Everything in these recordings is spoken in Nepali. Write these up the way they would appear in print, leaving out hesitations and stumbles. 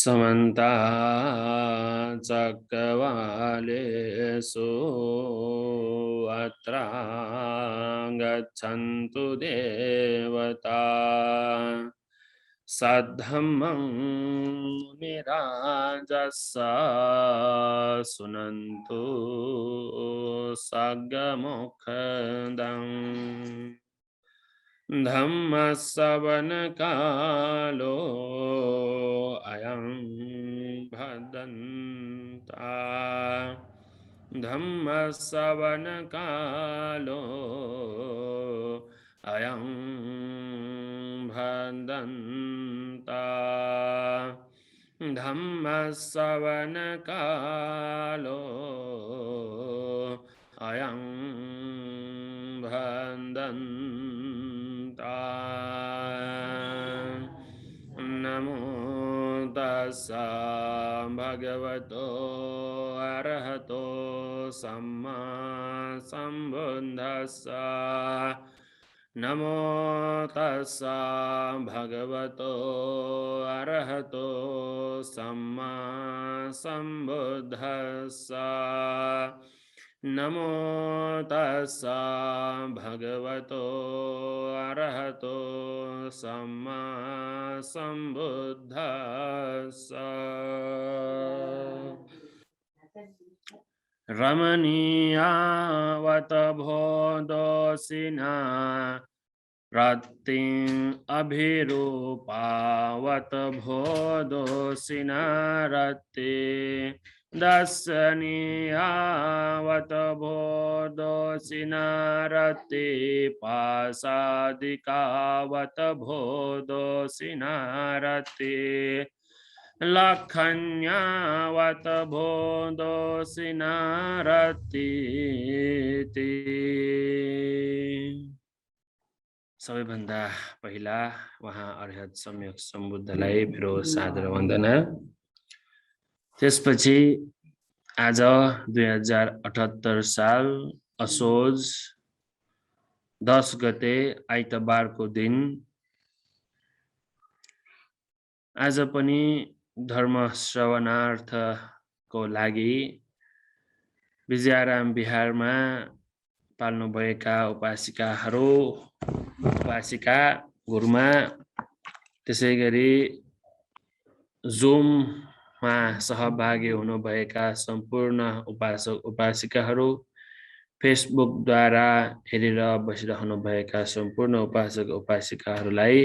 समन्ता चक्रवालेषु अत्र गच्छन्तु देवता सद्धम्मं मुनिराजस्स सुनन्तु सग्मुखदम् धम्मश्रवणकालो अयं भदन्ता धम्मश्रवणकालो अयं भदन्ता धम्मश्रवणकालो अयं भदन्ता नमो तस्सा भगवतो अरहतो सम्मा सम्बुद्धस्सा नमो तस्सा भगवतो अरहतो सम्मा सम्बुद्धस्सा नमो तस्सा भगवतो अरहतो सम्मा सम्बुद्धस्सा रमणीयावत भोदोसिना रत्तिं अभिरूपावत भोदोसिना रत्ति दर्शनीयावत भोदोसिना रत्ति पासादिकावत भोदोसिना रत्ति लखन्यावत भोदोसिना रत्ति सबैभन्दा पहिला वहाँ अर्हत सम्यक सम्बुद्धलाई मेरो सादर वन्दना। त्यसपछि आज 2078 साल असोज 10 गते आइतबारको दिन आज पनि धर्म श्रवणार्थको लागि विजयाराम बिहारमा पाल्नुभएका उपासिकाहरू उपासिका गुरुमा त्यसैगरी जुममा सहभागी हुनुभएका सम्पूर्ण उपासक उपासिकाहरू फेसबुकद्वारा हेरेर बसिरहनुभएका सम्पूर्ण उपासक उपासिकाहरूलाई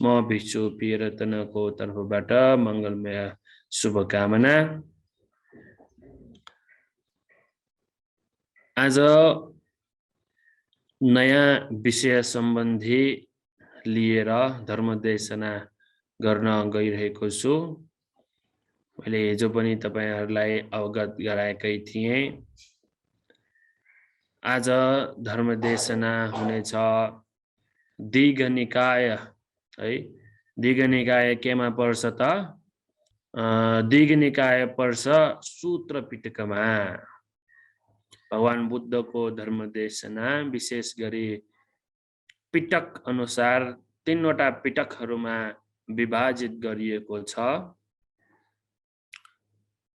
म भिक्षु पियरतनको तर्फबाट मङ्गलमय शुभकामना। आज नयाँ विषय सम्बन्धी लिएर धर्मदेशना गर्न गइरहेको छु। मैले हिजो पनि तपाईहरुलाई अवगत गराएकै थिएँ। आज धर्मदेशना हुनेछ दीघ निकाय है। दीघ निकाय केमा पर्छ त? दीघ निकाय पर्छ सूत्र पिटकमा। भगवान बुद्धको धर्मदेशना विशेष गरी पिटक अनुसार 3 वटा पिटकहरुमा विभाजित गरिएको छ।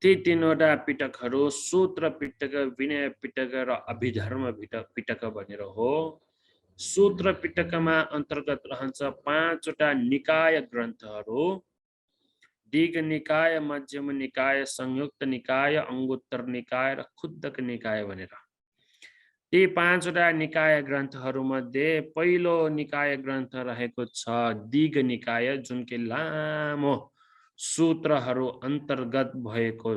ती 3 वटा पिटकहरु सूत्र पिटक, विनय पिटक र अभिधर्म पिटक भनेर हो। सूत्र पिटकमा अन्तर्गत रहन्छ 5 वटा निकाय ग्रन्थहरु। दीघ निकाय, मध्यम निकाय, संयुक्त निकाय, अंगुत्तर निकाय र खुद्दक निकाय भनेर। ती 5 वटा निकाय ग्रन्थहरु मध्ये पहिलो निकाय ग्रन्थ रहेको छ दीघ निकाय, जुन कि लामो सूत्रहरु अन्तर्गत भएको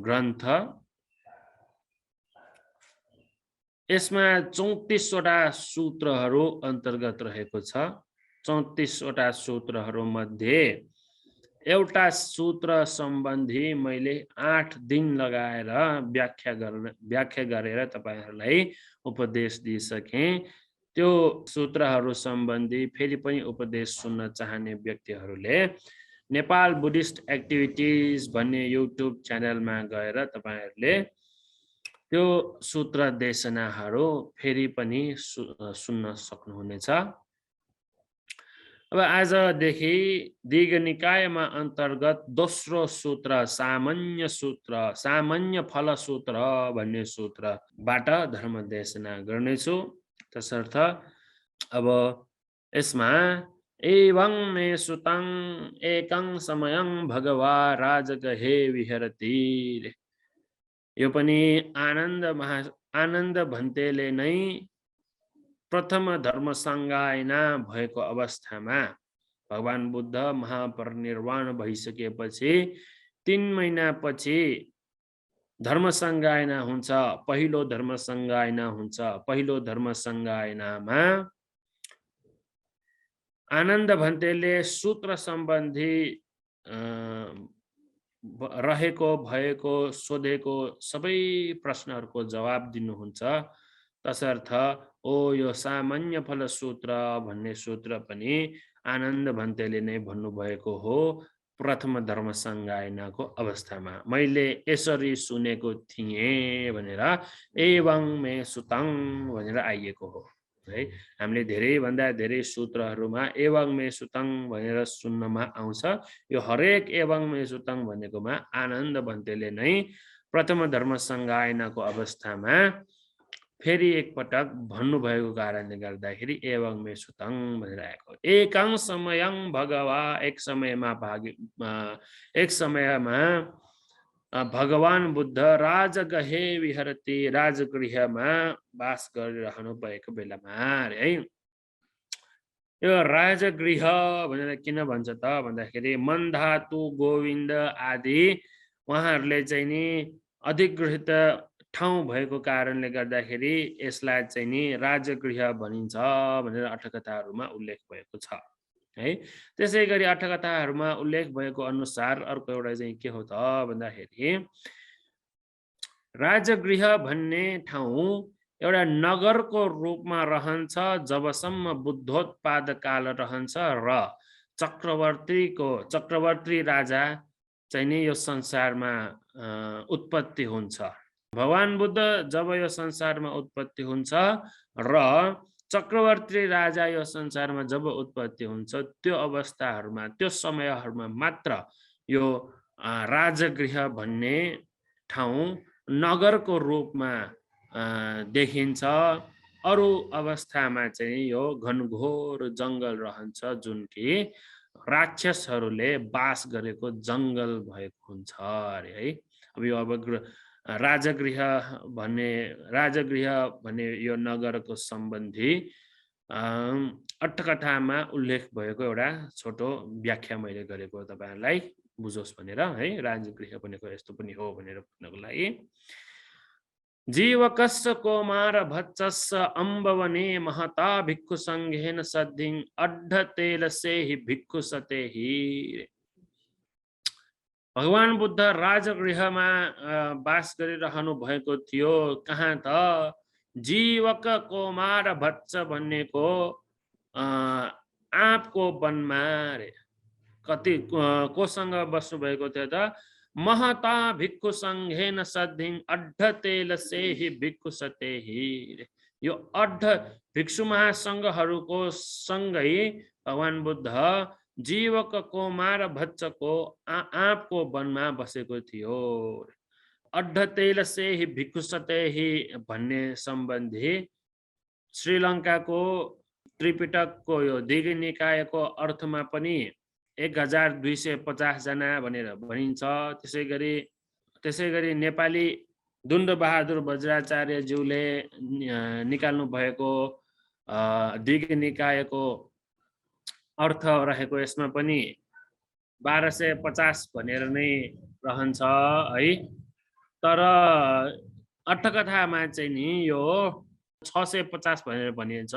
ग्रन्थ। यसमा 34 वटा सूत्रहरु अन्तर्गत रहेको छ। 34 वटा सूत्रहरु मध्ये एउटा सूत्र सम्बन्धी मैले 8 दिन लगाएर व्याख्या गरेर तपाईहरुलाई उपदेश दिइसके। त्यो सूत्रहरु सम्बन्धी फेरि पनि उपदेश सुन्न चाहने व्यक्तिहरुले नेपाल बुद्धिस्ट एक्टिभिटीज भन्ने युट्युब च्यानलमा गएर तपाईहरुले त्यो सूत्र देशनाहरु फेरि पनि सुन्न सक्नुहुनेछ। अब आजदेखि दीघ निकायमा अन्तर्गत दोस्रो सूत्र सामान्य फल सूत्र भन्ने सूत्रबाट धर्म देशना गर्नेछु। तसर्थ अब यसमा एवं मे सुतं एकं समयं भगवा राजगहे विहरति, यो पनि आनन्द भन्तेले नै प्रथम धर्म संगायना भएको अवस्थामा भगवान बुद्ध महापरिनिर्वाण भइसकेपछि 3 महिनापछि धर्म संगायना हुन्छ। पहिलो धर्म संगायना हुन्छ। पहिलो धर्म संगायनामा आनन्द भन्तेले सूत्र सम्बन्धी रहेको भएको सोधेको सबै प्रश्नहरूको जवाब दिनुहुन्छ। तसर्थ यो सामान्य फल सूत्र भन्ने सूत्र पनि आनन्द भन्तेले नै भन्नुभएको हो प्रथम धर्म संगायनाको अवस्थामा। मैले यसरी सुनेको थिएँ भनेर एवं मे सुतं भनेर आइएको हो है। हामीले धेरैभन्दा धेरै सूत्रहरूमा एवं मे सुतं भनेर सुन्नमा आउँछ। यो हरेक एवं मे सुतं भनेकोमा आनन्द भन्तेले नै प्रथम धर्म संगायनाको अवस्थामा फेरि एकपटक भन्नुभएको कारणले गर्दाखेरि एवं मे सुतं भनेर आएको। एकं समयं भगवा, एक समयमा भगवान बुद्ध राजगहे विहरति, राजगृहमा वास गरिरहनु भएको बेलामा है। यो राजगृह भनेर किन भन्छ त भन्दाखेरि मनधातु गोविन्द आदि उहाँहरूले चाहिँ नि अधिगृहित ठाउँ भएको कारणले गर्दाखेरि यसलाई चाहिँ नि राजगृह भनिन्छ भनेर अर्थकथाहरूमा उल्लेख भएको छ है। त्यसै गरी अर्थकथाहरूमा उल्लेख भएको अनुसार अर्को एउटा चाहिँ के हो त भन्दाखेरि राजगृह भन्ने ठाउँ एउटा नगरको रूपमा रहन्छ जबसम्म बुद्धोत्पाद काल रहन्छ र चक्रवर्ती राजा चाहिँ नि यो संसारमा उत्पत्ति हुन्छ। भगवान बुद्ध जब यो संसारमा उत्पत्ति हुन्छ र चक्रवर्ती राजा यो संसारमा जब उत्पत्ति हुन्छ, त्यो अवस्थाहरूमा त्यो समयहरूमा मात्र यो राजगृह भन्ने ठाउँ नगरको रूपमा देखिन्छ। अरू अवस्थामा चाहिँ यो घनघोर जङ्गल रहन्छ जुन कि राक्षसहरूले बास गरेको जङ्गल भएको हुन्छ अरे है। अब यो राजगृह भन्ने यो नगरको सम्बन्धी अर्थकथामा उल्लेख भएको एउटा छोटो व्याख्या मैले गरेको तपाईहरुलाई बुझोस् भनेर है। राजगृह भनेको यस्तो पनि हो भनेर भन्नको लागि जीवकस्य कौमार भच्चस्य अम्बवने महता भिक्षु संघेन सद्धिं अड्ढतेलसेहि भिक्षु सतेहि। भगवान बुद्ध राजगृहमा वास गरिरहनु भएको थियो। कहाँ त जीवक कौमार भच्च भन्नेको आँपको वनमा रे। कति कोसँग बस्नु भएको थियो त महता भिक्षु संघेन सद्धिं अड्ढतेलसेहि भिक्षु सतेहि। यो अड्ढ भिक्षु महासंघहरूको सँगै भगवान बुद्ध जीवक कौमार भच्चको आँपको वनमा बसेको थियो। अड्ढतेलसेहि भिक्षु सतेहि भन्ने सम्बन्धी श्रीलङ्काको त्रिपिटकको यो दीघ निकायको अर्थमा पनि 1250 जना भनेर भनिन्छ। त्यसै गरी नेपाली दुण्डबहादुर वज्राचार्यज्यूले निकाल्नु भएको दीघ निकायको अर्थ रहेको यसमा पनि 1250 भनेर नै रहन्छ है। तर अर्थकथामा चाहिँ नि यो 650 भनेर भनिन्छ।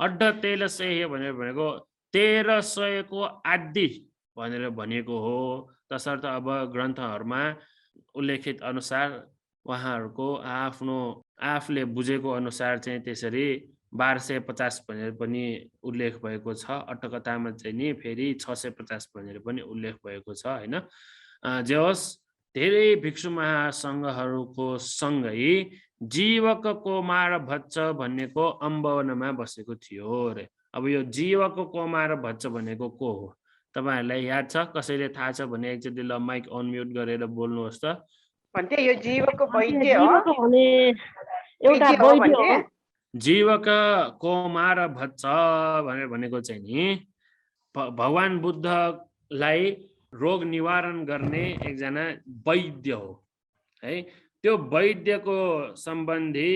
अड्ढतेलसेहि भनेर भनेको 1300 को आदि भनेर भनिएको हो। तसर्थ अब ग्रन्थहरूमा उल्लेखित अनुसार उहाँहरूको आफूले बुझेको अनुसार चाहिँ त्यसरी 1250 भनेर पनि उल्लेख भएको छ। अर्थकथामा चाहिँ नि फेरि 650 भनेर पनि उल्लेख भएको छ हैन। जे होस् धेरै भिक्षु महासंघहरूको सँगै जीवक कौमार भच्च भन्नेको अम्बवनमा बसेको थियो रे। अब यो जीवको कोमा र भच्च भनेको को हो तपाईहरुलाई याद छ कसैले थाहा छ भने एकचोटि ल माइक अनम्युट गरेर बोल्नुहोस् त भन्थे यो जीवको वैद्य हो जीवको भने एउटा वैद्य हो वैद्य भन्थे हो जीवका कोमा र भच्च भनेको चाहिँ नि भगवान बुद्धलाई रोग निवारण गर्ने एकजना वैद्य हो है त्यो वैद्यको सम्बन्धी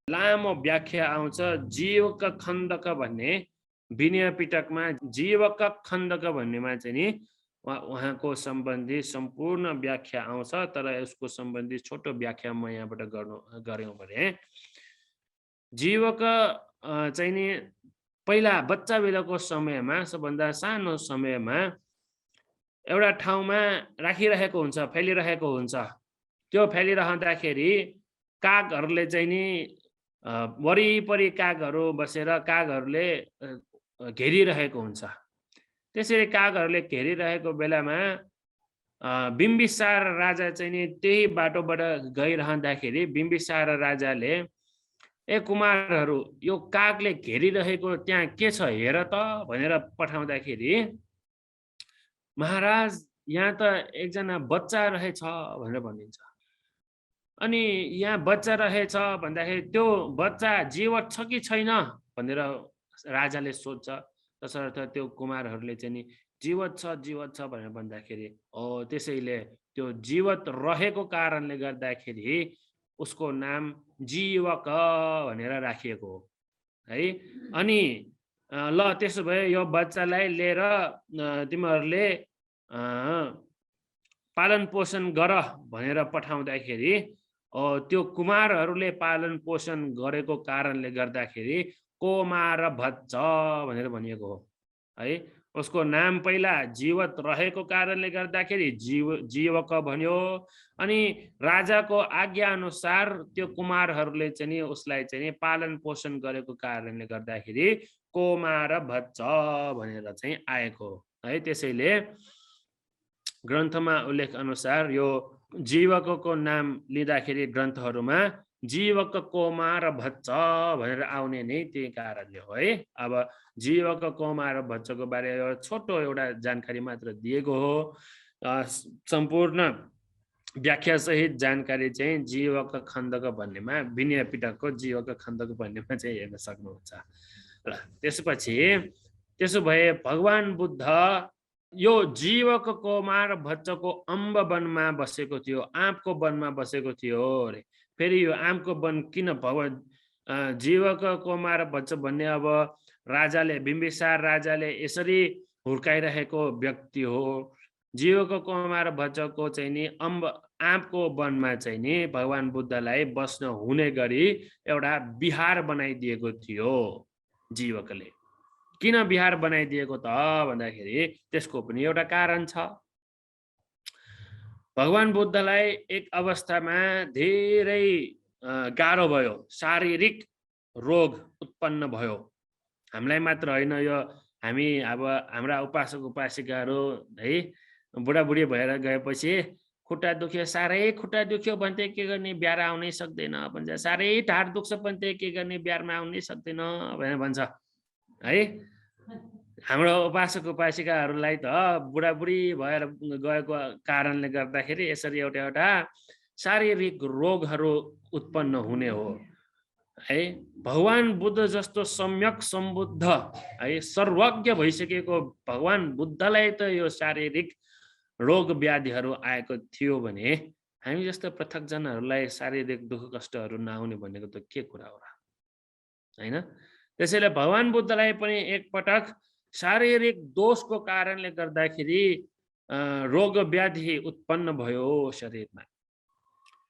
लामो व्याख्या आउँछ जीवका खण्डक भन्ने विनय पिटकमा जीवका खण्डक भन्नेमा चाहिँ नि उहाँको सम्बन्धी सम्पूर्ण व्याख्या आउँछ तर यसको सम्बन्धी छोटो व्याख्या म यहाँबाट गऱ्यौँ भने जीवका चाहिँ नि पहिला बच्चा बेलाको समयमा सबभन्दा सानो समयमा एउटा ठाउँमा राखिरहेको हुन्छ फैलिरहेको हुन्छ त्यो फैलिरहँदाखेरि कागहरूले चाहिँ नि वरिपरि कागहरू बसेर कागहरूले घेरिरहेको हुन्छ त्यसरी कागहरूले घेरिरहेको बेलामा बिम्बिसार राजा चाहिँ नि त्यही बाटोबाट गइरहँदाखेरि बिम्बिसार राजाले ए कुमारहरू यो कागले घेरिरहेको त्यहाँ के छ हेर त भनेर पठाउँदाखेरि महाराज यहाँ त एकजना बच्चा रहेछ भनेर भनिन्छ अनि यहाँ बच्चा रहेछ भन्दाखेरि त्यो बच्चा जीवित छ कि छैन भनेर राजाले सोध्छ तसर्थ त्यो कुमारहरूले चाहिँ नि जीवित छ भनेर भन्दाखेरि त्यसैले त्यो जीवित रहेको कारणले गर्दाखेरि उसको नाम जीवक भनेर राखिएको हो है अनि ल त्यसो भए यो बच्चालाई लिएर तिमीहरूले पालन पोषण गर भनेर पठाउँदाखेरि त्यो कुमारहरूले पालन पोषण गरेको कारणले गर्दाखेरि कोमार भच्च भनेर भनिएको हो है उसको नाम पहिला जीवित रहेको कारणले गर्दाखेरि जीवक भन्यो अनि राजाको आज्ञा अनुसार त्यो कुमारहरूले चाहिँ नि उसलाई चाहिँ पालन पोषण गरेको कारणले गर्दाखेरि कोमार भच्च भनेर चाहिँ आएको है त्यसैले ग्रन्थमा उल्लेख अनुसार यो जीवकको नाम लिँदाखेरि ग्रन्थहरूमा जीवक कोमार भच्च भनेर आउने नै त्यही कारणले हो है अब जीवक कोमार भच्चको बारेमा छोटो एउटा जानकारी मात्र दिएको हो सम्पूर्ण व्याख्या सहित जानकारी चाहिँ जीवक खण्डक भन्नेमा विनय पिटकको जीवक खण्डक भन्नेमा चाहिँ हेर्न सक्नुहुन्छ र त्यसपछि त्यसो भए भगवान बुद्ध यो जीवक कोमार भच्चको अम्ब वनमा बसेको थियो आँपको वनमा बसेको थियो अरे फेरि यो आँपको वन किन जीवक कोमार भच्च भन्ने अब राजाले बिम्बिसार राजाले यसरी हुर्काइरहेको व्यक्ति हो जीवक कोमार भच्चको चाहिँ नि आँपको वनमा चाहिँ नि भगवान बुद्धलाई बस्न हुने गरी एउटा विहार बनाइदिएको थियो जीवकले किन विहार बनाइदिएको त भन्दाखेरि त्यसको पनि एउटा कारण छ भगवान बुद्धलाई एक अवस्थामा धेरै गाह्रो भयो शारीरिक रोग उत्पन्न भयो हामीलाई मात्र होइन यो हामी अब हाम्रा उपासक उपासिकाहरू है बुढाबुढी भएर गएपछि खुट्टा दुख्यो साह्रै खुट्टा दुख्यो भन्थे के गर्ने बिहार आउनै सक्दैन भन्छ साह्रै ढाड दुख्छ भन्थे के गर्ने बिहारमा आउनै सक्दैन भनेर भन्छ है हाम्रो उपासक उपासिकाहरूलाई त बुढाबुढी भएर गएको कारणले गर्दाखेरि यसरी एउटा शारीरिक रोगहरू उत्पन्न हुने हो है भगवान बुद्ध जस्तो सम्यक सम्बुद्ध है सर्वज्ञ भइसकेको भगवान बुद्धलाई त यो शारीरिक रोग व्याधिहरू आएको थियो भने हामी जस्तो पृथकजनहरूलाई शारीरिक दुःख कष्टहरू नआउने भनेको त के कुरा हो र हैन त्यसैले भगवान बुद्धलाई पनि एकपटक शारीरिक दोषको कारणले गर्दाखेरि रोग व्याधि उत्पन्न भयो शरीरमा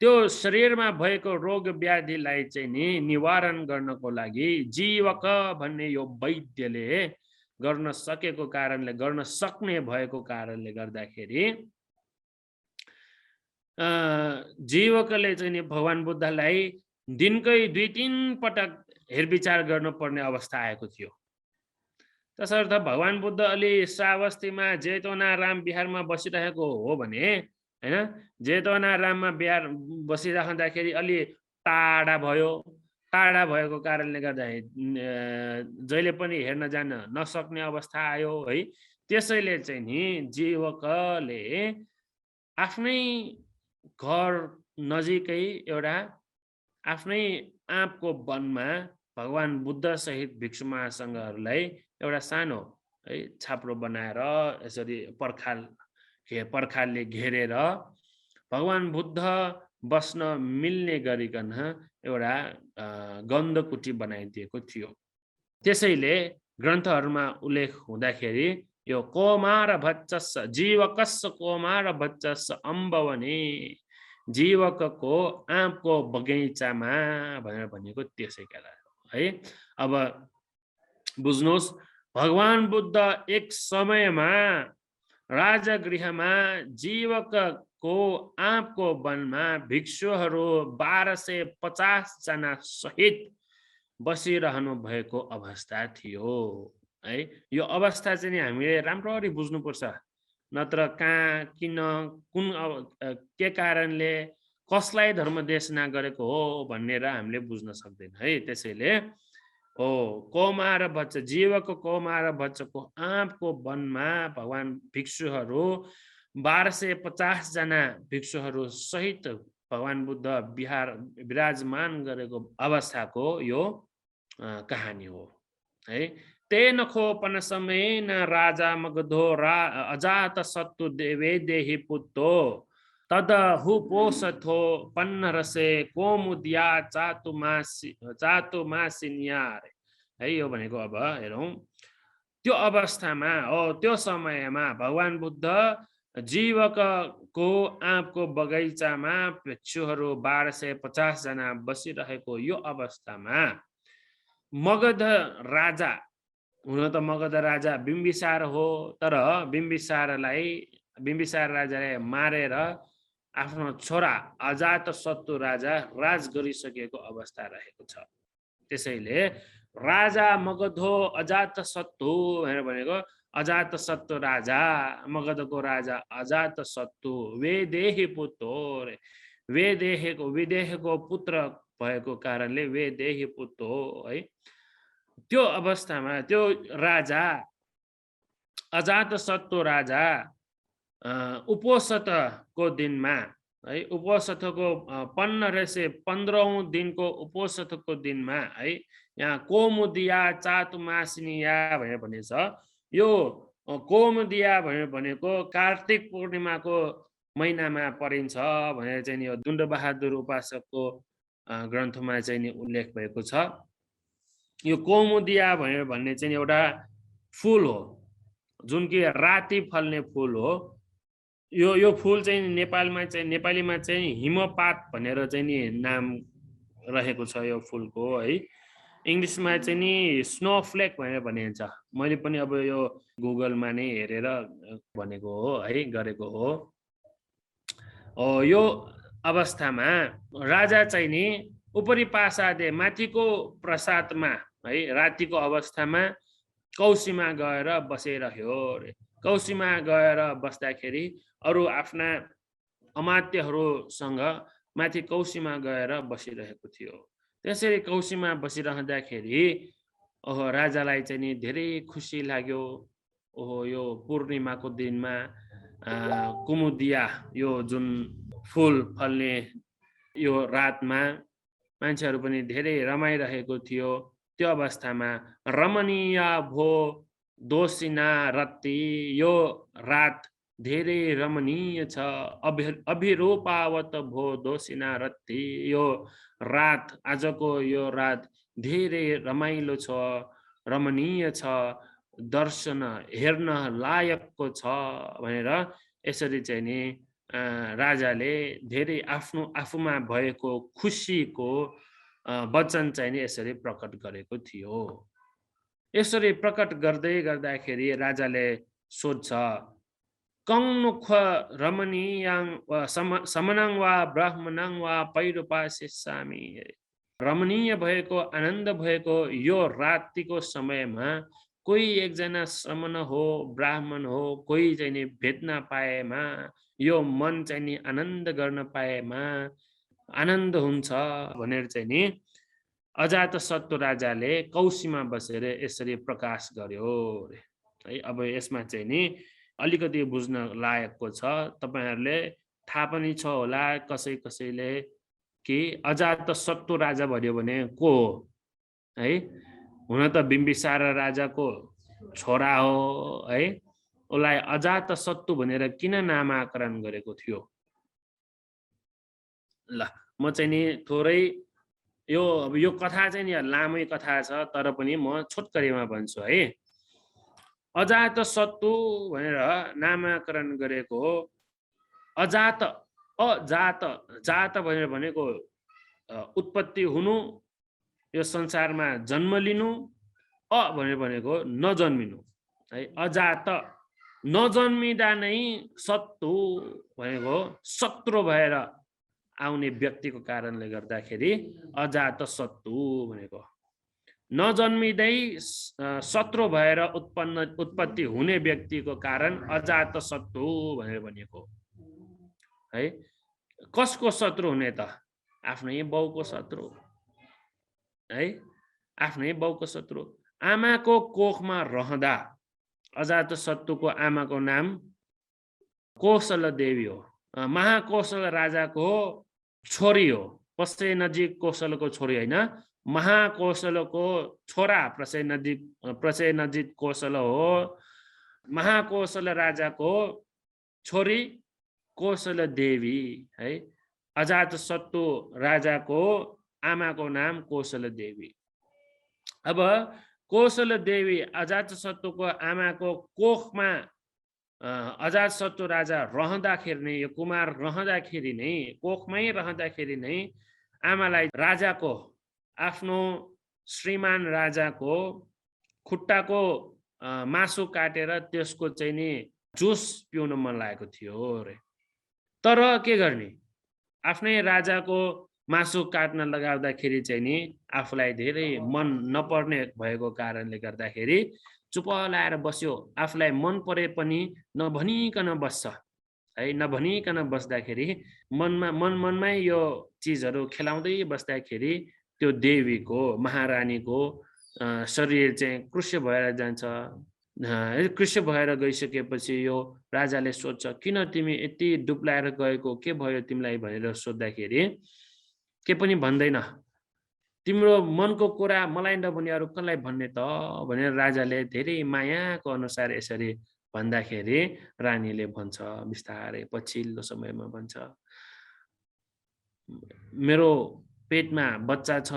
त्यो शरीरमा भएको रोग व्याधिलाई चाहिँ नि निवारण गर्नको लागि जीवक भन्ने यो वैद्यले गर्न सकेको कारणले गर्न सक्ने भएको कारणले गर्दाखेरि जीवकले चाहिँ नि भगवान बुद्धलाई दिनकै 2-3 पटक हेरविचार गर्नुपर्ने अवस्था आएको थियो तसर्थ भगवान बुद्ध अलि श्रावस्तीमा जेतवनाराम बिहारमा बसिरहेको हो भने हैन जेतवनाराममा बिहार बसिरहँदाखेरि अलि टाढा भयो टाढा भएको कारणले गर्दा जहिले पनि हेर्न जान नसक्ने अवस्था आयो है। त्यसैले चाहिँ नि जीवकले आफ्नै घर नजिकै एउटा आफ्नै आँपको वनमा भगवान बुद्ध सहित भिक्षु महासंघहरूलाई एउटा सानो है छाप्रो बनाएर यसरी पर्खालले घेरेर भगवान बुद्ध बस्न मिल्ने गरिकन एउटा गन्धकुटी बनाइदिएको थियो। त्यसैले ग्रन्थहरूमा उल्लेख हुँदाखेरि यो कौमार भच्चस्स जीवकस्य कौमार भच्चस्स अम्बवने जीवकको आँपको बगैँचामा भनेर भनेको त्यसै कारण है। अब बुझ्नुहोस्, भगवान बुद्ध एक समयमा राजगृहमा जीवकको आँपको वनमा भिक्षुहरू 1250 जना सहित बसिरहनु भएको अवस्था थियो है। यो अवस्था चाहिँ हामीले राम्ररी बुझ्नुपर्छ, नत्र कहाँ किन कुन के कारणले कसलाई धर्म देशना गरेको हो भनेर हामीले बुझ्न सक्दैन है। त्यसैले कौमार भच्च जीवको कौमार भच्चको आँपको वनमा भगवान भिक्षुहरू 1250 जना भिक्षुहरू सहित भगवान बुद्ध विराजमान गरेको अवस्थाको यो कहानी हो है। तेन खोपन समयेन राजा मगधो अजात सत्तु देवेदेहि पुत्तो तद हुपोषथो पन्नरसे कोमुदिया चातुमासिन्या है। यो भनेको अब हेरौँ, त्यो अवस्थामा त्यो समयमा भगवान बुद्ध जीवकको आँपको बगैँचामा भिक्षुहरू 1250 जना बसिरहेको यो अवस्थामा मगध राजा, हुन त मगध राजा बिम्बिसार हो, तर बिम्बिसार राजाले मारेर आफ्नो छोरा अजातशत्रु राजा राज गरिसकेको अवस्था रहेको छ। त्यसैले राजा मगधो अजातशत्रु भनेको अजातशत्रु राजा, मगधको राजा अजातशत्रु वेदेहि पुत्रो, विदेहको पुत्र भएको कारणले वेदेहि पुत्रो है। त्यो अवस्थामा त्यो राजा अजातशत्रु राजा उपोषतको दिनमा है, उपोषतको 15औं दिनको उपोषतको दिनमा है, यहाँ कोमुदिया चातुमासिनिया भनेर भनिन्छ। यो कोमुदिया भनेर भनेको कार्तिक पूर्णिमाको महिनामा परिन्छ भनेर चाहिँ यो दुण्डबहादुर उपासकको ग्रन्थमा चाहिँ नि उल्लेख भएको छ। यो कोमुदिया भनेर भन्ने चाहिँ एउटा फुल हो, जुन कि राति फल्ने फुल हो। यो फुल चाहिँ नेपालीमा चाहिँ हिमपात भनेर चाहिँ नि नाम रहेको छ यो फुलको है। इङ्ग्लिसमा चाहिँ नि स्नोफ्लेक भनेर भनिन्छ। मैले पनि अब यो गुगलमा नै हेरेर भनेको हो है, गरेको हो। यो अवस्थामा राजा चाहिँ नि उपरी पासादे माथिको प्रसादमा है, रातिको अवस्थामा कौशीमा गएर बसिरह्यो। कौशीमा गएर बस्दाखेरि अरू आफ्ना अमात्यहरूसँग माथि कौशीमा गएर बसिरहेको थियो। त्यसरी कौशीमा बसिरहँदाखेरि राजालाई चाहिँ नि धेरै खुसी लाग्यो। यो पूर्णिमाको दिनमा कुमुदिया यो जुन फुल फल्ने यो रातमा मान्छेहरू पनि धेरै रमाइरहेको थियो। त्यो अवस्थामा रमणीय भो दोषिना रत्ती, यो रात धेरै रमणीय छ। अभिरूपावत भो दोषिना रत्ती, यो रात, आजको यो रात धेरै रमाइलो छ, रमणीय छ, दर्शन हेर्न लायकको छ भनेर यसरी चाहिँ नि राजाले धेरै आफूमा भएको खुसीको वचन चाहिँ नि यसरी प्रकट गरेको थियो। यसरी प्रकट गर्दै गर्दाखेरि राजाले सोध्छ, कङ्नुख रमणीयाङ समनङ वा ब्राह्मणङ वा पैरूपासिस्सामि, रमणीय भएको आनन्द भएको यो रातिको समयमा कोही एकजना समन हो, ब्राह्मण हो, कोही चाहिँ नि भेट्न पाएमा, यो मन चाहिँ नि आनन्द गर्न पाएमा आनन्द हुन्छ भनेर चाहिँ नि अजातशत्रु राजाले कौशीमा बसेर यसरी प्रकाश गर्यो रे है। अब यसमा चाहिँ नि अलिकति बुझ्न लायकको छ। तपाईहरुले थाहा पनि छ होला कसैले कि अजातशत्रु राजा भन्यो भने को हो है। हुन त बिम्बिसार राजाको छोरा हो है। उसलाई अजातशत्रु भनेर किन नामाकरण गरेको थियो? ल म चाहिँ नि थोरै यो कथा चाहिँ नि लामै कथा छ, तर पनि म छोटकरीमा भन्छु है। अजातशत्रु भनेर नामाकरण गरेको अजात जात भनेर भनेको उत्पत्ति हुनु, यो संसारमा जन्म लिनु, भनेर भनेको नजन्मिनु है। अजात नजन्मिदा नै शत्रु भनेको शत्रु भएर आउने व्यक्तिको कारणले गर्दाखेरि अजातशत्रु भनेको। नजन्मिदै शत्रु भएर उत्पत्ति हुने व्यक्तिको कारण अजातशत्रु भनेर भनिएको है। कसको शत्रु हुने त? आफ्नै बाउको शत्रु है। आफ्नै बाउको शत्रु। आमाको कोखमा रहँदा अजातशत्रुको आमाको नाम कौशल देवी हो। महाकौशल राजाको छोरी हो। प्रसेनजित कौशलको छोरी होइन, महाकौशलको छोरा प्रसेनजित कौशल हो। महाकौशल राजाको छोरी कौशल देवी है। अजातशत्रु राजाको आमाको नाम कौशल देवी। अब कौशल देवी अजातशत्रुको आमाको कोखमा अजातशत्रु राजा रहँदाखेरि नै, यो कुमार रहँदाखेरि नै, कोखमै रहँदाखेरि नै आमालाई राजाको, आफ्नो श्रीमान राजाको खुट्टाको मासु काटेर त्यसको चाहिँ नि जुस पिउन मन लागेको थियो रे। तर के गर्ने? आफ्नै राजाको मासु काट्न लगाउँदाखेरि चाहिँ नि आफूलाई धेरै मन नपर्ने भएको कारणले गर्दाखेरि चुप लाएर बस्यो। आफूलाई मन परे पनि नभनिकन बस्छ है। नभनिकन बस्दाखेरि मनमै यो चिजहरू खेलाउँदै बस्दाखेरि त्यो देवीको, महारानीको शरीर चाहिँ कृष्ण भएर जान्छ। कृष्ण भएर गइसकेपछि यो राजाले सोध्छ, किन तिमी यति डुब्लाएर गएको, के भयो तिमीलाई भनेर सोद्धाखेरि के पनि भन्दैन। तिम्रो मनको कुरा मलाई नभनी अरू कसलाई भन्ने त भनेर राजाले धेरै मायाको अनुसार यसरी भन्दाखेरि रानीले भन्छ, बिस्तारै पछिल्लो समयमा भन्छ, मेरो पेटमा बच्चा छ,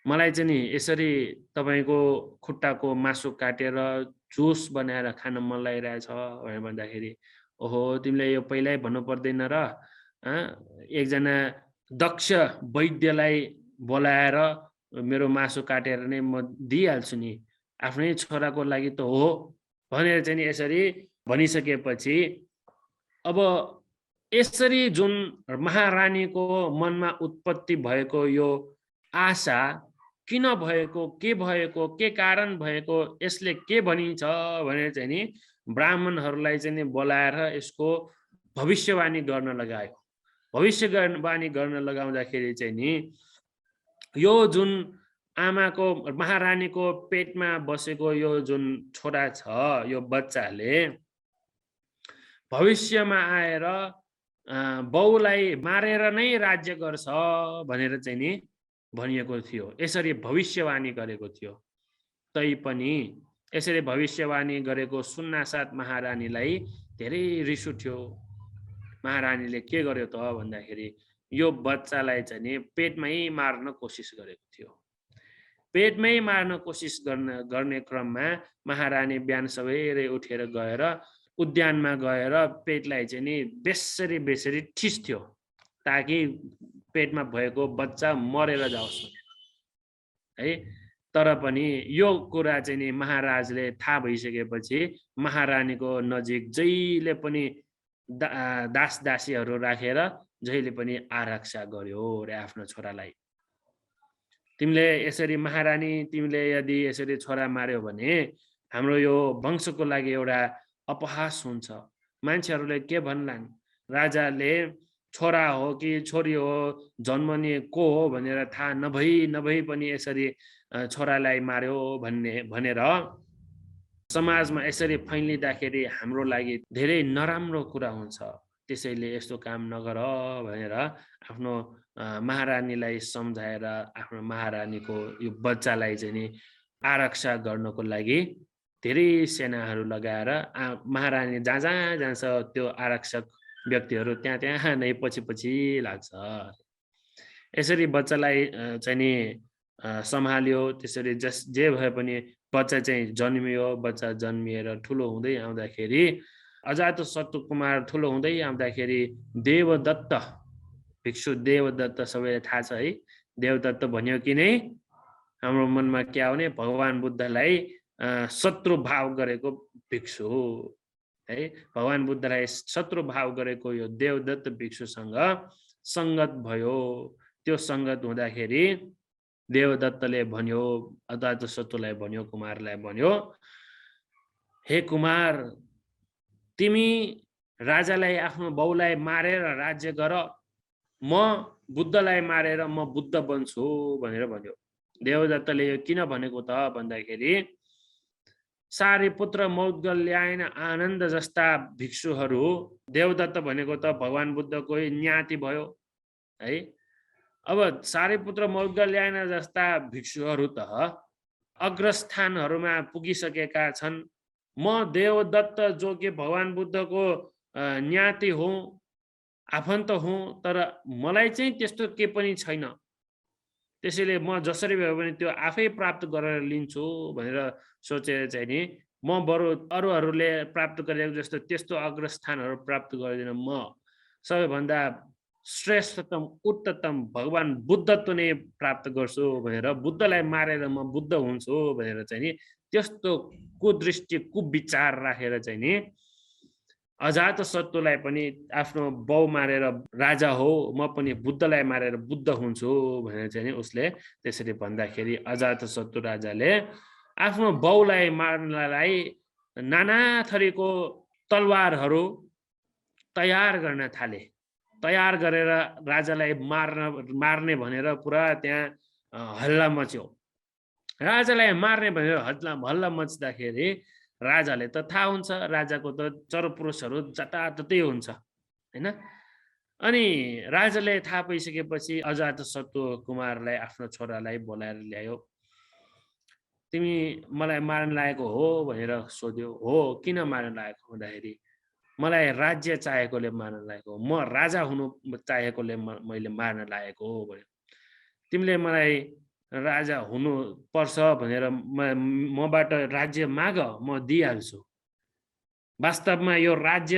मलाई चाहिँ नि यसरी तपाईको खुट्टाको मासु काटेर जुस बनाएर खान मन लागिरहेछ भनेर भन्दाखेरि, ओहो तिमीले यो पहिल्यै भन्नु पर्दैन र? एकजना दक्ष वैद्यलाई बोलाएर मेरो मासु काटेर नै म दिइहाल्छु नि, आफ्नै छोराको लागि त हो भनेर चाहिँ यसरी भनिसकेपछि अब यसरी जुन महारानीको मनमा उत्पत्ति भएको यो आशा किन भएको, के कारण भएको, यसले के भनिन्छ भनेर चाहिँ नि ब्राह्मणहरूलाई चाहिँ नि बोलाएर यसको भविष्यवाणी गर्न लगायो। भविष्यवाणी गर्न लगाउँदाखेरि चाहिँ नि यो जुन आमाको, महारानीको पेटमा बसेको यो जुन छोरा छ, यो बच्चाले भविष्यमा आएर बाउलाई मारेर नै राज्य गर्छ भनेर चाहिँ नि भनिएको थियो। यसरी भविष्यवाणी गरेको थियो। तैपनि यसरी भविष्यवाणी गरेको सुन्नासाथ महारानीलाई धेरै रिस उठ्यो। महारानीले के गर्यो त भन्दाखेरि यो बच्चालाई चाहिँ नि पेटमै मार्न कोसिस गरेको थियो। पेटमै मार्न कोसिस गर्ने क्रममा महारानी बिहान सबेरै उठेर गएर उद्यानमा गएर पेटलाई चाहिँ नि बेसरी ठिस्थ्यो ताकि पेटमा भएको बच्चा मरेर जाओस् है। तर पनि यो कुरा चाहिँ नि महाराजले थाहा भइसकेपछि महारानीको नजिक जहिले पनि दास दासीहरू राखेर जहिले पनि आरक्षा गर्यो रे आफ्नो छोरालाई। तिमीले यसरी महारानी, तिमीले यदि यसरी छोरा मार्यो भने हाम्रो यो वंशको लागि एउटा अपहास हुन्छ। मान्छेहरूले के भन्लान्? राजाले छोरा हो कि छोरी हो, जन्मने को हो भनेर थाहा नभई पनि यसरी छोरालाई मार्यो भनेर समाजमा यसरी फैलिँदाखेरि हाम्रो लागि धेरै नराम्रो कुरा हुन्छ। त्यसैले यस्तो काम नगर भनेर आफ्नो महारानीलाई सम्झाएर आफ्नो महारानीको यो बच्चालाई चाहिँ नि आरक्षा गर्नको लागि धेरै सेनाहरू लगाएर महारानी जहाँ जहाँ जान्छ त्यो आरक्षक व्यक्तिहरू त्यहाँ नै पछि लाग्छ। यसरी बच्चालाई चाहिँ नि सम्हाल्यो। त्यसरी जे भए पनि बच्चा चाहिँ जन्मियो। बच्चा जन्मिएर ठुलो हुँदै आउँदाखेरि अजातशत्रु कुमार ठुलो हुँदै आउँदाखेरि देवदत्त भिक्षु देवदत्त सबैलाई थाहा छ है। देवदत्त भन्यो कि नै हाम्रो मनमा के आउने, भगवान बुद्धलाई शत्रु भाव गरेको भिक्षु है। भगवान बुद्धलाई शत्रु भाव गरेको यो देवदत्त भिक्षुसँग संगत भयो। त्यो संगत हुँदाखेरि देवदत्तले भन्यो, अजातशत्रुलाई भन्यो, कुमारलाई भन्यो, हे कुमार, तिमी राजालाई आफ्नो बाउलाई मारेर राज्य गर, म बुद्धलाई मारेर म बुद्ध बन्छु भनेर भन्यो। देवदत्तले यो किन भनेको त भन्दाखेरि सारिपुत्र मौद्गल्यायन आनन्द जस्ता भिक्षुहरू, देवदत्त भनेको त भगवान बुद्धको न्याती भयो है। अब सारिपुत्र मौद्गल्यायन जस्ता भिक्षुहरू त अग्रस्थानहरूमा पुगिसकेका छन्। म देवदत्त जो कि भगवान बुद्धको न्याती हुँ, आफन्त हुँ, तर मलाई चाहिँ त्यस्तो के पनि छैन। त्यसैले म जसरी भए पनि त्यो आफै प्राप्त गरेर लिन्छु भनेर सोचेर चाहिँ नि म बरु अरूहरूले प्राप्त गरेको जस्तो त्यस्तो अग्रस्थानहरू प्राप्त गर्दिनँ। म सबैभन्दा श्रेष्ठतम उच्चतम भगवान बुद्धत्व नै प्राप्त गर्छु भनेर, बुद्धलाई मारेर म बुद्ध हुन्छु भनेर चाहिँ नि त्यस्तो कुदृष्टि कुविचार राखेर चाहिँ नि अजातशत्रुलाई पनि आफ्नो बाउ मारेर राजा हो, म पनि बुद्धलाई मारेर बुद्ध हुन्छु भनेर चाहिँ नि उसले त्यसरी भन्दाखेरि अजातशत्रु राजाले आफ्नो बाउलाई मार्नलाई नाना थरीको तलवारहरू तयार गर्न थाले। तयार गरेर राजालाई मार्ने भनेर पुरा त्यहाँ हल्ला मच्यो। राजालाई मार्ने भनेर हल्ला मच्दाखेरि राजाले त थाहा हुन्छ, राजाको त चरपुरुषहरू जताततै हुन्छ हैन। अनि राजाले थाहा पाइसकेपछि अजातशत्रु कुमारलाई आफ्नो छोरालाई बोलाएर ल्यायो। तिमी मलाई मार्न लागेको हो भनेर सोध्यो। हो, किन मार्न लागेको भन्दाखेरि मलाई राज्य चाहेकोले मार्न लागेको, म राजा हुनु चाहेकोले मैले मार्न लागेको हो भन्यो। तिमीले मलाई राजा हुनु पर्छ भनेर मबाट राज्य माग, म दिइहाल्छु। वास्तवमा यो राज्य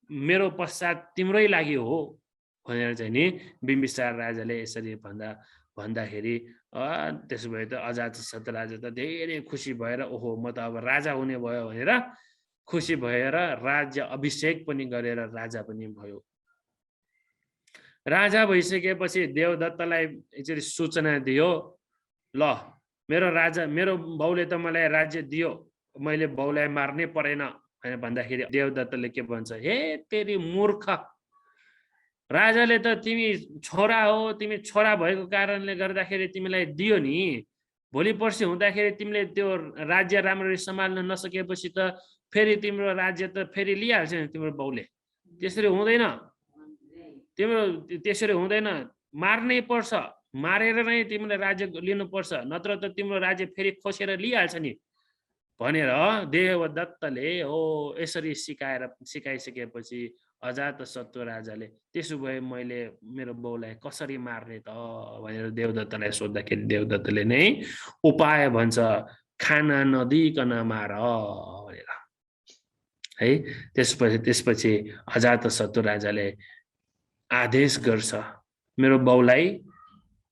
मेरो पश्चात तिम्रै लागि हो भनेर चाहिँ नि बिम्बिसार राजाले यसरी भन्दाखेरि त्यसो भए त अजातशत्रु राजा त धेरै खुसी भएर ओहो म त अब राजा हुने भयो भनेर खुसी भएर राज्य अभिषेक पनि गरेर राजा पनि भयो। राजा भइसकेपछि देवदत्तलाई यसरी सूचना दियो, ल मेरो बाउले त मलाई राज्य दियो, मैले बाउलाई मार्नै परेन भनेर भन्दाखेरि देवदत्तले के भन्छ, हे तेरी मूर्ख, राजाले त तिमी छोरा हो, तिमी छोरा भएको कारणले गर्दाखेरि तिमीलाई दियो नि, भोलि पर्सि हुँदाखेरि तिमीले त्यो राज्य राम्ररी सम्हाल्न नसकेपछि त फेरि तिम्रो राज्य त फेरि लिइहाल्छ नि तिम्रो बाउले। त्यसरी हुँदैन, त्यसरी हुँदैन, मार्नै पर्छ, मारेर नै तिमीले राज्य लिनुपर्छ, नत्र त तिम्रो राज्य फेरि खोसेर लिइहाल्छ नि भनेर देवदत्तले हो यसरी सिकाइसकेपछि अजातशत्रु राजाले त्यसो भए मैले मेरो बाउलाई कसरी मार्ने त भनेर देवदत्तलाई सोद्धाखेरि देवदत्तले नै उपाय भन्छ, खाना नदिकन मार भनेर है। त्यसपछि अजातशत्रु राजाले आदेश गर्छ, मेरो बाउलाई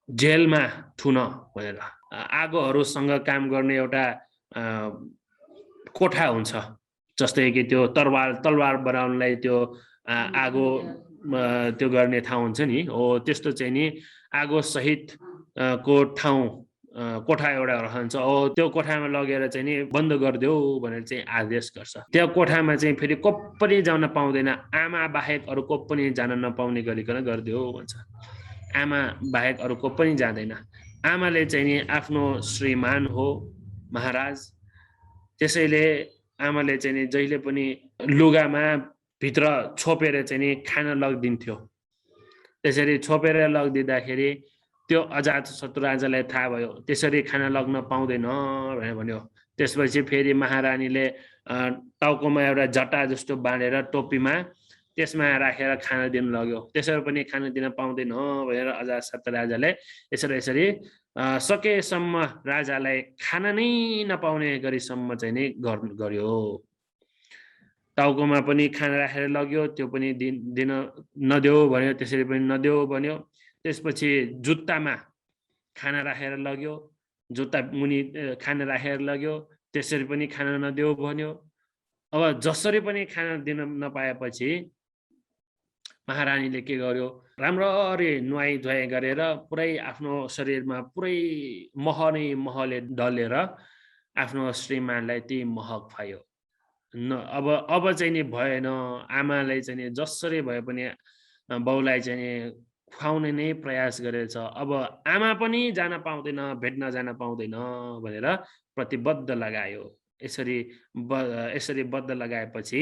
जेलमा थुन भनेर। आगोहरूसँग काम गर्ने एउटा कोठा हुन्छ, जस्तै कि त्यो तलवार बनाउनलाई त्यो आगो त्यो गर्ने ठाउँ हुन्छ नि, हो त्यस्तो चाहिँ नि आगो सहित को ठाउँ कोठा एउटा रहन्छ, त्यो कोठामा लगेर चाहिँ नि बन्द गरिदेऊ भनेर चाहिँ आदेश गर्छ। त्यो कोठामा चाहिँ फेरि को पनि जान पाउँदैन, आमा बाहेक अरू को पनि जान नपाउने गरिकन गरिदेऊ भन्छ। आमा बाहेक अरू को पनि जाँदैन। आमाले चाहिँ नि आफ्नो श्रीमान हो महाराज, त्यसैले आमाले चाहिँ नि जहिले पनि लुगामा भित्र छोपेर चाहिँ नि खान लगिदिन्थ्यो। त्यसरी छोपेर लगिदिँदाखेरि त्यो अजातशत्रु राजालाई थाहा भयो, त्यसरी खान लग्न पाउँदैन भनेर भन्यो। त्यसपछि फेरि महारानीले टाउकोमा एउटा जटा जस्तो बाँधेर टोपीमा त्यसमा राखेर खान दिन लग्यो। त्यसरी पनि खान दिन पाउँदैन भनेर अजातशत्रु राजाले यसरी सकेसम्म राजालाई खान नै नपाउने गरीसम्म चाहिँ नि गर्यो। टाउकोमा पनि खाना राखेर लग्यो, त्यो पनि दिन नदेऊ भन्यो, त्यसरी पनि नदेऊ भन्यो। त्यसपछि जुत्तामा खाना राखेर लग्यो, जुत्ता मुनि खाना राखेर लग्यो, त्यसरी पनि खाना नदेऊ भन्यो। अब जसरी पनि खाना दिन नपाएपछि महारानीले के गर्यो, राम्ररी नुहाई धुवाई गरेर पुरै आफ्नो शरीरमा पुरै महले डलेर आफ्नो श्रीमानलाई ती मह खुवायो। अब चाहिँ नि भएन, आमालाई चाहिँ नि जसरी भए पनि बाउलाई चाहिँ नि खुवाउने नै प्रयास गरेछ। अब आमा पनि जान पाउँदैन, भेट्न जान पाउँदैन भनेर प्रतिबद्ध लगायो। यसरी बद्ध लगाएपछि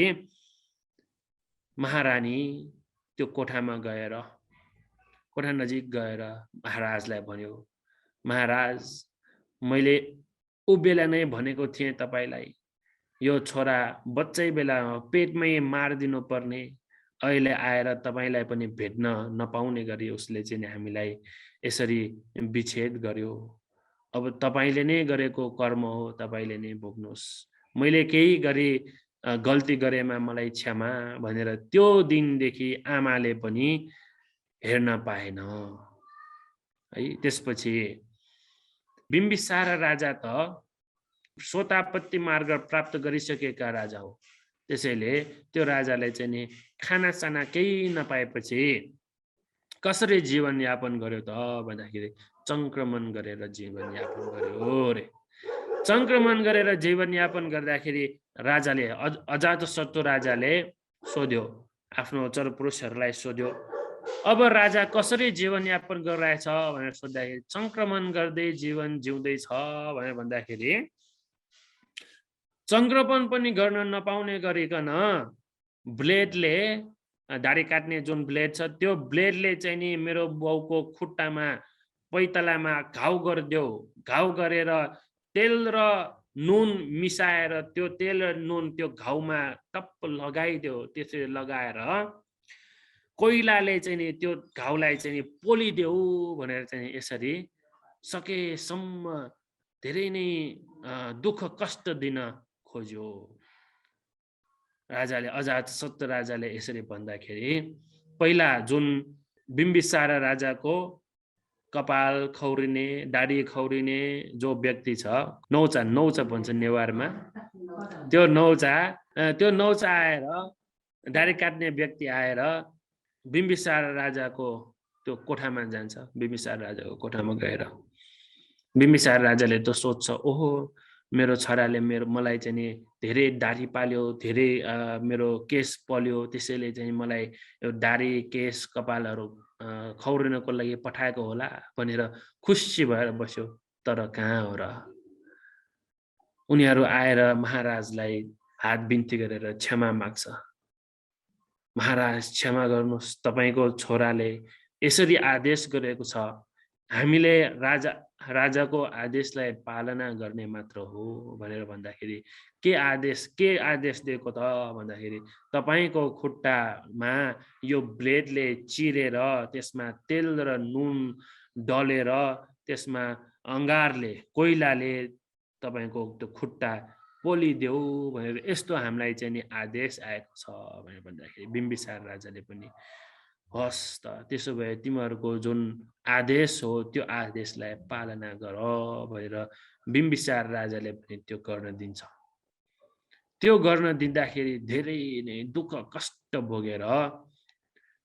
महारानी त्यो कोठामा गएर, कोठा नजिक गएर महाराजलाई भन्यो, महाराज मैले उबेला नै भनेको थिएँ तपाईलाई, यो छोरा बच्चै बेलामा पेटमै मारिदिनु पर्ने, अहिले आएर तपाईलाई पनि भेट्न नपाउने गरी उसले चाहिँ हामीलाई यसरी विच्छेद गर्यो। अब तपाईले नै गरेको कर्म हो, तपाईले नै भोग्नुहोस्, मैले केही गरी गल्ती गरेमा मलाई क्षमा भनेर त्यो दिनदेखि आमाले पनि हेर्न पाएन है। त्यसपछि बिम्बिसार राजा त स्वतापत्ति मार्ग प्राप्त गरिसकेका राजा हो, त्यसैले त्यो राजाले चाहिँ नि खानासाना केही नपाएपछि कसरी जीवनयापन गर्यो त भन्दाखेरि संक्रमण गरेर जीवनयापन गर्यो रे। संक्रमण गरेर जीवनयापन गर्दाखेरि राजाले, अजातशत्रु राजाले सोध्यो, आफ्नो चरपुरुषहरूलाई सोध्यो, अब राजा कसरी जीवनयापन गरिरहेछ भनेर सोद्धाखेरि संक्रमण गर्दै जीवन जिउँदैछ भनेर भन्दाखेरि संक्रमण पनि गर्न नपाउने गरिकन ब्लेडले, दाढी काट्ने जुन ब्लेड छ त्यो ब्लेडले चाहिँ नि मेरो बाउको खुट्टामा पैतलामा घाउ गरिदेऊ, घाउ गरेर तेल र नुन मिसाएर त्यो तेल र नुन त्यो घाउमा टप्प लगाइदेऊ, त्यसरी लगाएर कोइलाले चाहिँ नि त्यो घाउलाई चाहिँ नि पोलिदेऊ भनेर चाहिँ यसरी सकेसम्म धेरै नै दुःख कष्ट दिन खोज्यो राजाले। अजातशत्रु राजाले यसरी भन्दाखेरि पहिला जुन बिम्बिसार राजाको कपाल खौरिने, दाढी खौरिने जो व्यक्ति छ, नौचा भन्छ नेवारमा, त्यो नौचा आएर, दाढी काट्ने व्यक्ति आएर बिम्बिसार राजाको त्यो कोठामा जान्छ। बिम्बिसार राजाको कोठामा गएर बिम्बिसार राजाले त सोध्छ, ओहो मेरो छोराले मलाई चाहिँ नि धेरै दाढी पाल्यो, धेरै मेरो केस पल्यो, त्यसैले चाहिँ मलाई यो दाढी केस कपालहरू खौरिनको लागि पठाएको होला भनेर खुसी भएर बस्यो। तर कहाँ हो र, उनीहरू आएर महाराजलाई हात बिन्ती गरेर क्षमा माग्छ, महाराज क्षमा गर्नुहोस्, तपाईको छोराले यसरी आदेश गरेको छ, हामीले राजाको आदेशलाई पालना गर्ने मात्र हो भनेर भन्दाखेरि के आदेश दिएको त भन्दाखेरि तपाईको खुट्टामा यो ब्लेडले चिरेर त्यसमा तेल र नुन डलेर त्यसमा अंगारले, कोइलाले तपाईको त्यो खुट्टा पोलिदेऊ भनेर यस्तो हामीलाई चाहिँ नि आदेश आएको छ भनेर भन्दाखेरि बिम्बिसार राजाले पनि हस् त, त्यसो भए तिमीहरूको जुन आदेश हो त्यो आदेशलाई पालना गर भनेर बिम्बिसार राजाले पनि त्यो गर्न दिन्छ। त्यो गर्न दिँदाखेरि धेरै नै दुःख कष्ट भोगेर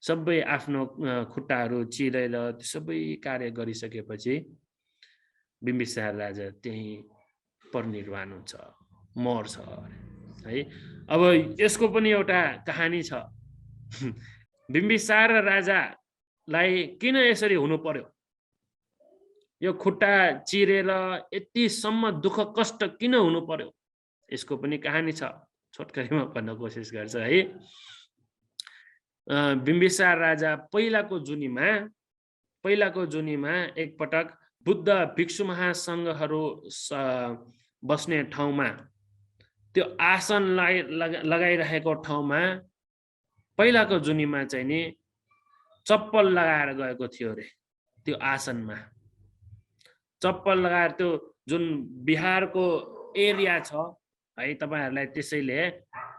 सबै आफ्नो खुट्टाहरू चिरेर सबै कार्य गरिसकेपछि बिम्बिसार राजा त्यही परिनिर्वाण हुन्छ, मर्छ है। अब यसको पनि एउटा कहानी छ। बिम्बिसार राजालाई किन यसरी हुनु पर्यो, यो खुट्टा चिरेर यतिसम्म दुःख कष्ट किन हुनु पर्यो, यसको पनि कहानी छ, छोटकरीमा भन्न कोसिस गर्छ है। बिम्बिसार राजा पहिलाको जुनीमा एकपटक बुद्ध भिक्षु महासङ्घहरू बस्ने ठाउँमा, त्यो आसन लगाइरहेको ठाउँमा पहिलाको जुनीमा चाहिँ नि चप्पल लगाएर गएको थियो अरे। त्यो आसनमा चप्पल लगाएर, त्यो जुन बिहारको एरिया छ है, तपाईहरुलाई त्यसैले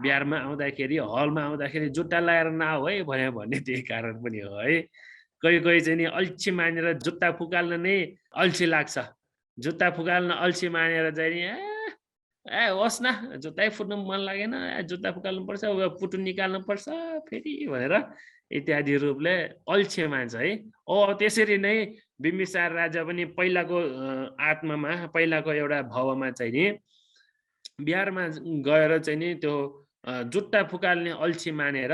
बिहारमा आउँदाखेरि, हलमा आउँदाखेरि जुत्ता लगाएर नआऊ है भन्ने त्यही कारण पनि हो है। कोही चाहिँ नि अल्छी मानेर जुत्ता फुकाल्न नै अल्छी लाग्छ, जुत्ता फुकाल्न अल्छी मानेर चाहिँ नि होस् न, जुत्तै फुट्नु मन लागेन, जुत्ता फुकाल्नु पर्छ, पुटु निकाल्नु पर्छ फेरि भनेर इत्यादि रूपले अल्छी मान्छ है। त्यसरी नै बिम्बिसार राजा पनि पहिलाको आत्मामा, पहिलाको एउटा भावमा चाहिँ नि बिहारमा गएर चाहिँ नि त्यो जुत्ता फुकाल्ने अल्छी मानेर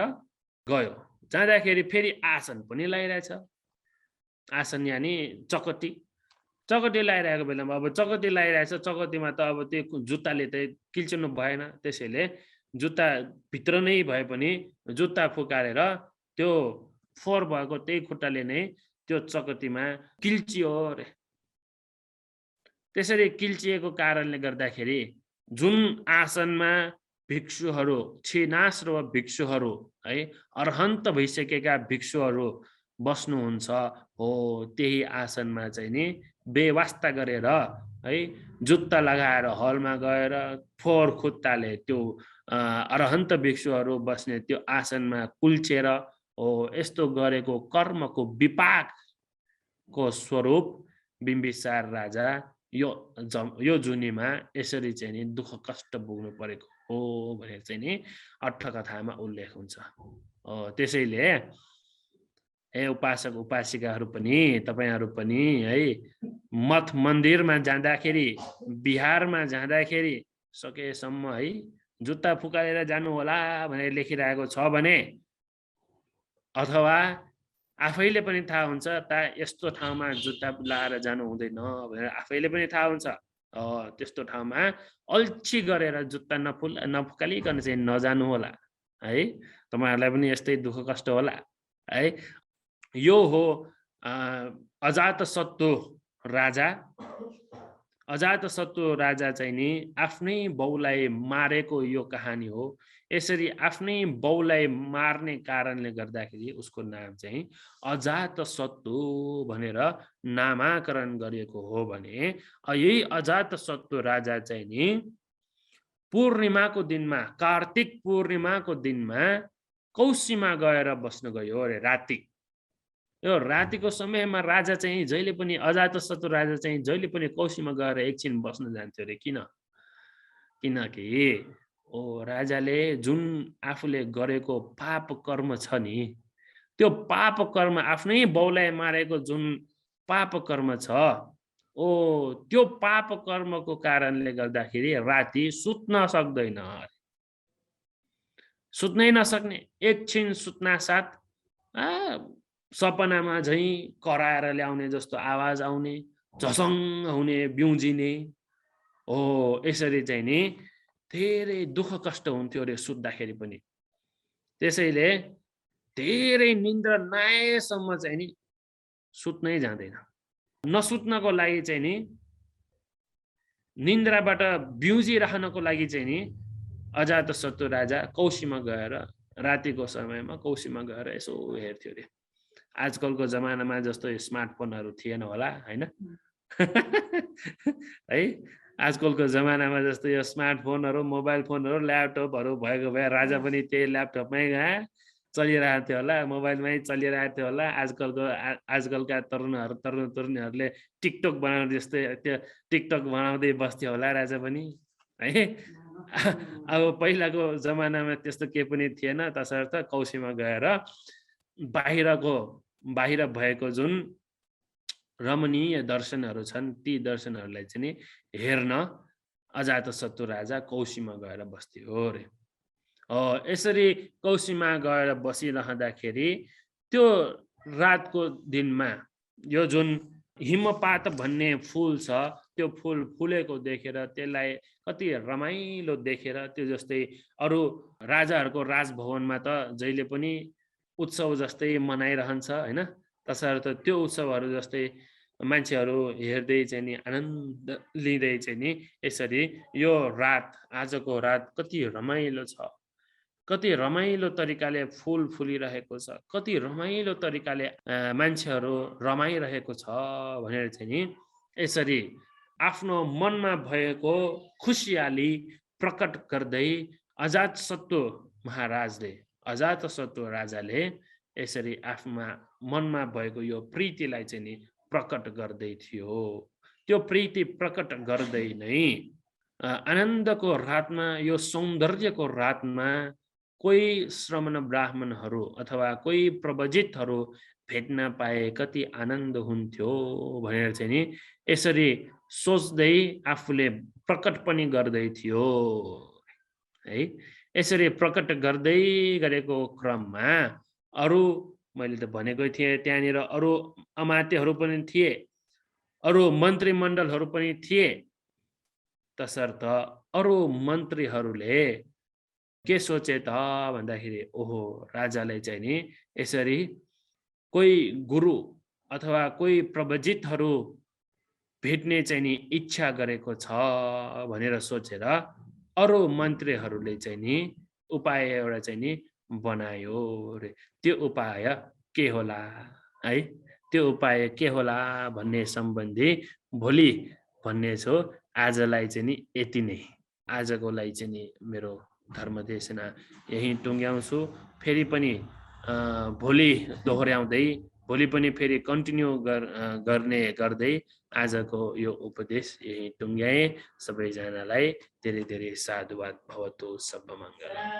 गयो। जाँदाखेरि फेरि आसन पनि लगाइरहेछ, आसन यानि चकती लगाइरहेको बेलामा अब चकती लगाइरहेछ, चकतीमा त अब त्यो जुत्ताले त किल्चिनु भएन, त्यसैले जुत्ता भित्र नै भए पनि जुत्ता फुकालेर त्यो फोहोर भएको त्यही खुट्टाले नै त्यो चकतीमा किल्चियो रे। त्यसरी किल्चिएको कारणले गर्दाखेरि जुन आसनमा भिक्षुहरू, छिनाश्र भिक्षुहरू है, अर्हन्त भइसकेका भिक्षुहरू बस्नुहुन्छ हो, त्यही आसनमा चाहिँ नि बेवास्ता गरेर है, जुत्ता लगाएर हलमा गएर फोहोर खुट्टाले त्यो अर्हन्त भिक्षुहरू बस्ने त्यो आसनमा कुल्चेर हो, यस्तो गरेको कर्मको विपाकको स्वरूप बिम्बिसार राजा यो जुनीमा यसरी चाहिँ नि दुःख कष्ट भोग्नु परेको हो भनेर चाहिँ नि अट्ठकथामा उल्लेख हुन्छ। त्यसैले हे उपासक उपासिकाहरू पनि, तपाईहरु पनि है, मठ मन्दिरमा जाँदाखेरि, बिहारमा जाँदाखेरि सकेसम्म है जुत्ता फुकालेर जानु होला भनेर लेखिरहेको छ भने, अथवा आफैले पनि थाहा हुन्छ यस्तो ठाउँमा जुत्ता लगाएर जानु हुँदैन भनेर आफैले पनि थाहा हुन्छ, त्यस्तो ठाउँमा अल्छी गरेर जुत्ता नफुकालिकन चाहिँ नजानु होला है। तपाईहरुलाई पनि यस्तै दुःख कष्ट होला है। यो हो अजातशत्रु राजा। अजातशत्रु राजा चाहिँ नि आफ्नै बाउलाई मारेको यो कहानी हो। यसरी आफ्नै बाउलाई मार्ने कारणले गर्दाखेरि उसको नाम चाहिँ अजातशत्रु भनेर नामाकरण गरिएको हो भने, यही अजातशत्रु राजा चाहिँ नि पूर्णिमाको दिनमा, कार्तिक पूर्णिमाको दिनमा कौशीमा गएर बस्न गयो अरे राति। यो रातिको समयमा राजा चाहिँ जहिले पनि, अजातशत्रु राजा चाहिँ जहिले पनि कौशीमा गएर एकछिन बस्न जान्थ्यो अरे। किनकि राजाले जुन आफूले गरेको पाप कर्म छ नि, त्यो पाप कर्म, आफ्नै बाउलाई मारेको जुन पाप कर्म छ, त्यो पाप कर्मको कारणले गर्दाखेरि राति सुत्न सक्दैन, सुत्नै नसक्ने। एकछिन सुत्ना साथ सपनामा झै कराएर ल्याउने जस्तो आवाज आउने, झसङ्ग हुने, बिउजिने हो। यसरी चाहिँ नि धेरै दुःख कष्ट हुन्थ्यो अरे सुत्दाखेरि पनि। त्यसैले धेरै निन्द्रा नआएसम्म चाहिँ नि सुत्नै जाँदैन। नसुत्नको लागि चाहिँ नि, निन्द्राबाट बिउजिरहनको लागि चाहिँ नि अजातशत्रु राजा कौशीमा गएर, रातिको समयमा कौशीमा गएर यसो हेर्थ्यो अरे। आजकलको जमानामा जस्तो स्मार्टफोनहरू थिएन होला हैन है। आजकलको जमानामा जस्तो यो स्मार्टफोनहरू, मोबाइल फोनहरू, ल्यापटपहरू भएको भए राजा पनि त्यही ल्यापटपमै चलिरहेको थियो होला, मोबाइलमै चलिरहेको थियो होला। आजकलका तरुणहरूले टिकटक बनाउने जस्तै त्यो टिकटक बनाउँदै बस्थ्यो होला राजा पनि है। अब पहिलाको जमानामा त्यस्तो केही पनि थिएन, तसर्थ कौशीमा गएर बाहिर भएको जुन रमणीय दर्शनहरू छन् ती दर्शनहरूलाई चाहिँ नि हेर्न अजातशत्रु राजा कौशीमा गएर बस्थ्यो रे। यसरी कौशीमा गएर बसिरहँदाखेरि त्यो रातको दिनमा यो जुन हिमपात भन्ने फुल छ त्यो फुल फुलेको देखेर त्यसलाई कति रमाइलो देखेर त्यो जस्तै अरू राजाहरूको राजभवनमा त जहिले पनि उत्सव जस्तै मनाइरहन्छ होइन। तसर्थ त्यो उत्सवहरू जस्तै मान्छेहरू हेर्दै चाहिँ नि आनन्द लिँदै चाहिँ नि यसरी यो रात आजको रात कति रमाइलो छ, कति रमाइलो तरिकाले फुल फुलिरहेको छ, कति रमाइलो तरिकाले मान्छेहरू रमाइरहेको छ भनेर चाहिँ नि यसरी आफ्नो मनमा भएको खुसियाली प्रकट गर्दै अजातशत्रु महाराजले अजातशत्रु राजाले यसरी आफ्ना मनमा भएको यो प्रीतिलाई चाहिँ नि प्रकट गर्दै थियो। त्यो प्रीति प्रकट गर्दै नै आनन्दको रातमा यो सौन्दर्यको रातमा कोही श्रमण ब्राह्मणहरू अथवा कोही प्रवजितहरू भेट्न पाए कति आनन्द हुन्थ्यो भनेर चाहिँ नि यसरी सोच्दै आफूले प्रकट पनि गर्दै थियो है। यसरी प्रकट गर्दै गरेको क्रममा अरू मैले त भनेकै थिएँ त्यहाँनिर अरू अमात्यहरू पनि थिए, अरू मन्त्रीमण्डलहरू पनि थिए। तसर्थ अरू मन्त्रीहरूले के सोचे त भन्दाखेरि ओहो राजाले चाहिँ नि यसरी कोही गुरु अथवा कोही प्रवजितहरू भेट्ने चाहिँ नि इच्छा गरेको छ भनेर सोचेर अरू मन्त्रीहरूले चाहिँ नि उपाय एउटा चाहिँ नि बनायो रे। त्यो उपाय के होला है, त्यो उपाय के होला भन्ने सम्बन्धी भोलि भन्ने छु। आजलाई चाहिँ नि यति नै, आजको लागि चाहिँ नि मेरो धर्मदेशना यही टुङ्ग्याउँछु। फेरि पनि भोलि दोहोऱ्याउँदै भोलि पनि फेरि कन्टिन्यू गर्ने गर्दै आजको यो उपदेश यही टुङ्ग्याए। सबैजनालाई धेरै धेरै साधुवाद भवतु। सर्वमङ्गलम्।